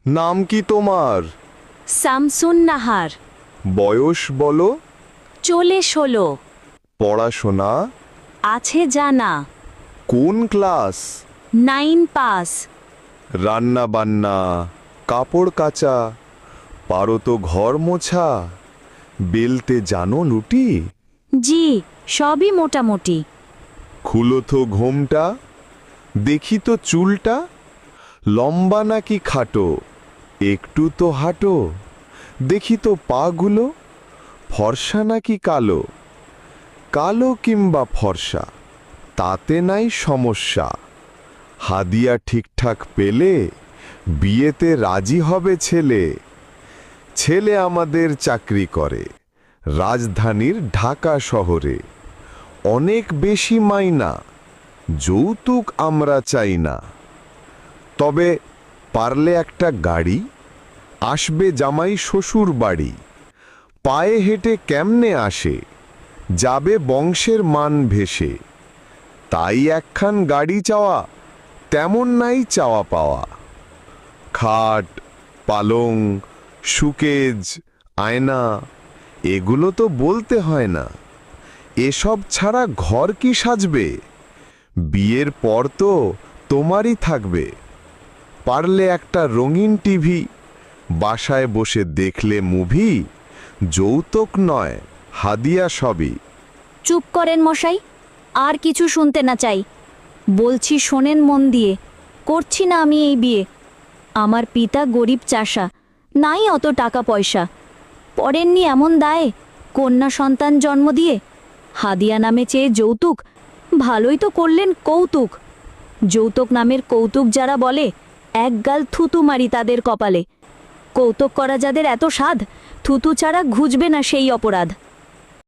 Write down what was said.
নাম কি তোমার? শামসুন নাহার। বয়স বলো। চলে 16। পড়াশোনা? আছে জানা। কোন ক্লাস? 9 পাস। রান্না বান্না, কাপড় কাচা, পারো তো ঘর মোছা, বেলতে জানো লুটি? জি, সবই মোটামুটি। খুলো তো ঘোমটা, দেখি তো চুলটা, লম্বা নাকি খাটো, একটু তো হাঁটো, দেখি তো পাগুলো, ফর্সা নাকি কালো, কালো কিংবা ফর্সা তাতে নাই সমস্যা, হাদিয়া ঠিকঠাক পেলে বিয়েতে রাজি হবে ছেলে। ছেলে আমাদের চাকরি করে রাজধানীর ঢাকা শহরে, অনেক বেশি মাইনা, যৌতুক আমরা চাই না। তবে পারলে একটা গাড়ি, আসবে জামাই শ্বশুর বাড়ি, পায়ে হেঁটে কেমনে আসে, যাবে বংশের মান ভেসে। তাই একখান গাড়ি চাওয়া, তেমন নাই চাওয়া পাওয়া। খাট, পালং, সুকেজ, আয়না, এগুলো তো বলতে হয় না। এসব ছাড়া ঘর কি সাজবে? বিয়ের পর তো তোমারই থাকবে। পারলে একটা রঙিন টিভি, বাসায় বসে দেখলে মুভি, যৌতুক নয় হাদিয়া সবই। চুপ করেন মশাই, আর কিছু শুনতে না চাই। বলছি শোনেন মন দিয়ে, করছি না আমি এই বিয়ে। আমার পিতা গরিব চাষা, নাই অত টাকা পয়সা। পড়েননি এমন দায়ে কন্যা সন্তান জন্ম দিয়ে। হাদিয়া নামে চেয়ে যৌতুক, ভালোই তো করলেন কৌতুক। যৌতুক নামের কৌতুক যারা বলে, একগাল থুতু মারি তাদের কপালে। কৌতুক করা যাদের এত সাধ, থুতু ছাড়া ঘুচবে না সেই অপরাধ।